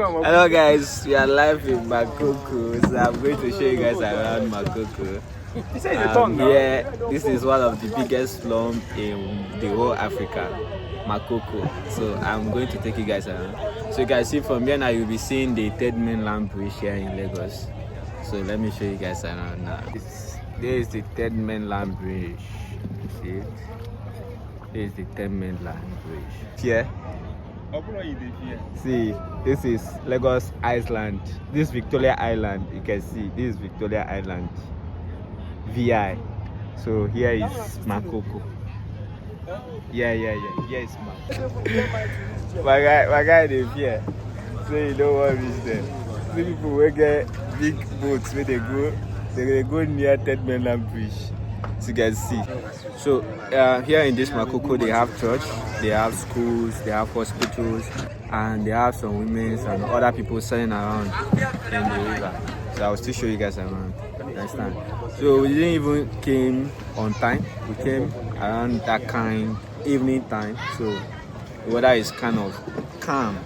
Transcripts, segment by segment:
Hello guys, we are live in Makoko, so I'm going to show you guys around Makoko. Here, this is one of the biggest slums in the whole Africa, Makoko. So I'm going to take you guys around. So you guys see from here now, you'll be seeing the third mainland bridge here in Lagos. So let me show you guys around now. There is the third mainland bridge. See it? There is the third mainland bridge. Here. See, this is Lagos Island. This Victoria Island, you can see. This is Victoria Island. VI. So here is Makoko. Yeah. Here is Makoko. my guy is here. So you don't want to reach there. See people will get big boats where they go near Third Mainland Bridge. So you guys see. So here in this Makoko, they have church, they have schools, they have hospitals, and they have some women and other people sailing around in the river. So I'll still show you guys around. Understand? So we didn't even came on time. We came around that kind evening time. So the weather is kind of calm.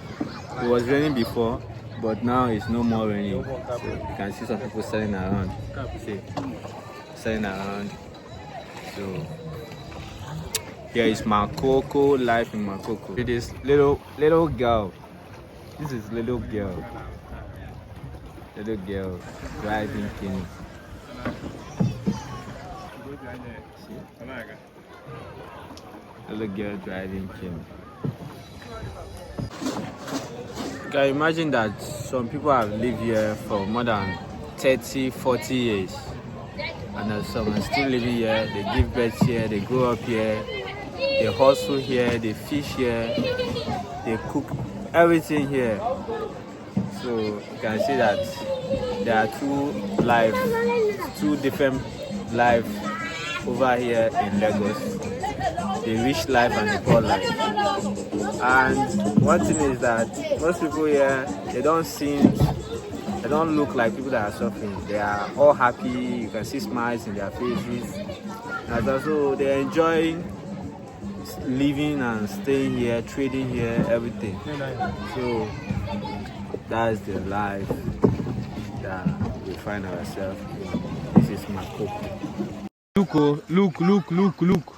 It was raining before, but now it's no more raining. So you can see some people sailing around. See, sailing around. So here is Makoko, life in Makoko. It is little girl. This is little girl driving Kenny. Little girl driving Kenny. You can imagine that some people have lived here for more than 30-40 years. And there's someone still living here, they give birth here, they grow up here, they hustle here, they fish here, they cook everything here. So you can see that there are two different lives over here in Lagos. The rich life and the poor life. And one thing is that most people here, they don't look like people that are suffering. They are all happy. You can see smiles in their faces. And also they enjoy living and staying here, trading here, everything. So that's the life that we find ourselves in. This is Makoko. Look.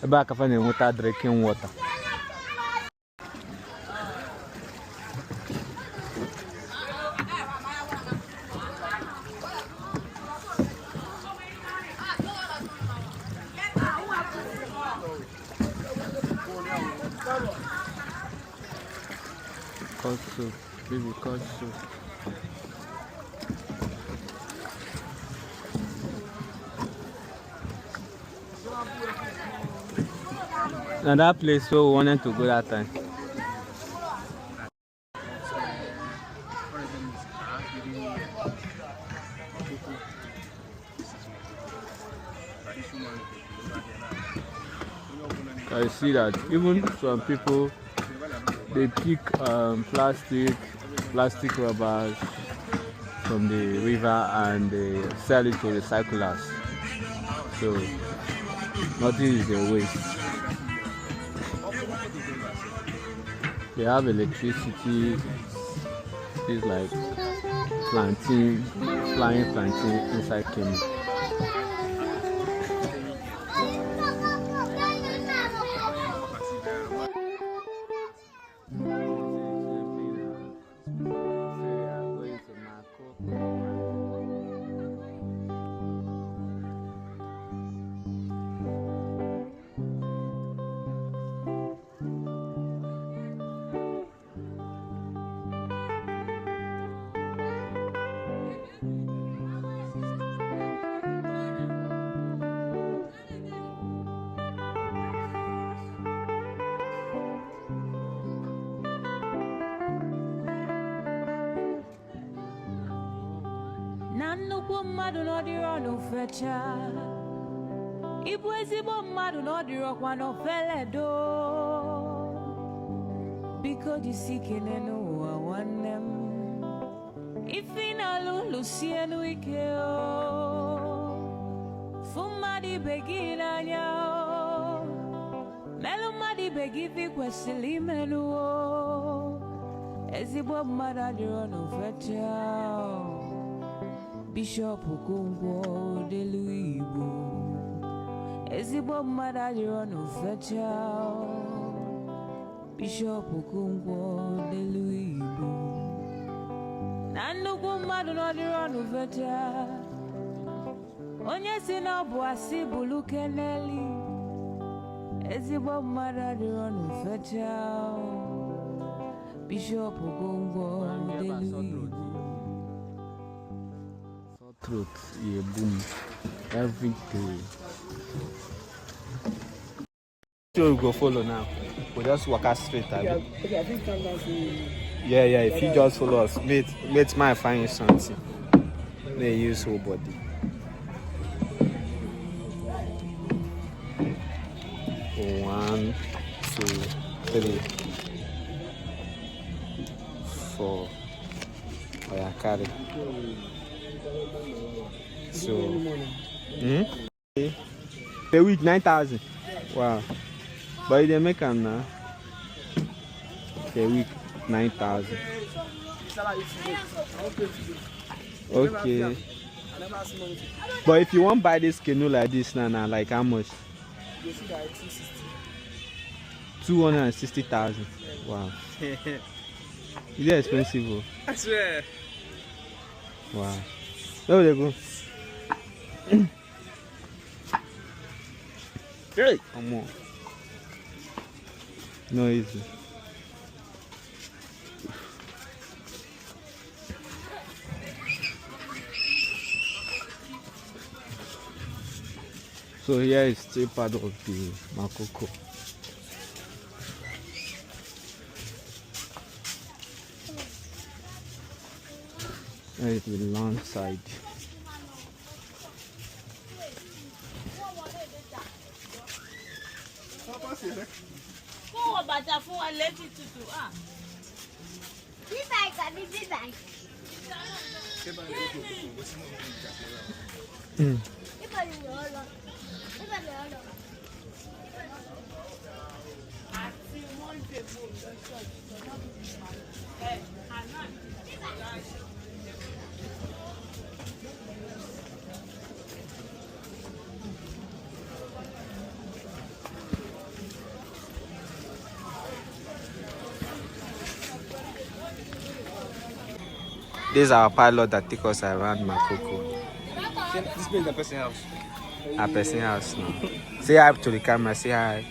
Back of any water drinking water. Cut soup, baby, cut soup. And that place where we wanted to go that time. I see that even some people, they pick plastic rubbers from the river and they sell it to recyclers. So nothing is a waste. They have electricity. It's like flying plantain inside Kenya. mmadụ n'ọdịrọ n'ofecha Ibu ezigbo mmadụ n'ọdịrọ kwa n'ofeledo Biko jisike n'ụwa nwanne m Ifinalu Luciano Ikeo Fumadi Begina Nyao Melumadi Begivi Kwesili Menuo Ezibo Madadrono Fetchao Bishop Okonkwo de Luibo Ezibo Madadrono Fetchao Bishop Okonkwo de Luibo Nanugu madu no dironu veta Onye si na bu asibulu keneli Ezibo madu dironu veta Bishop Okonkwo de Luibo Sore throat, yeah, boom, every day. Sure, we go follow now. We just walk us straight. Okay, I think calm down for Yeah, if you just follow us, mate might find you something. They use whole body. One, two, three, four. Oh yeah, carry. So, per week 9,000. Wow, but they make them now. Per week 9,000. Okay. But if you want to buy this canoe like this now, like how much? 260,000. Wow. Is it expensive? Oh? I swear. Wow. Where will they go? Hey, come on. No easy. So here is still part of the Makoko. There is the long side. This is our pilot that took us around Makoko. This place is a person house. A person house now. Say hi to the camera, say hi.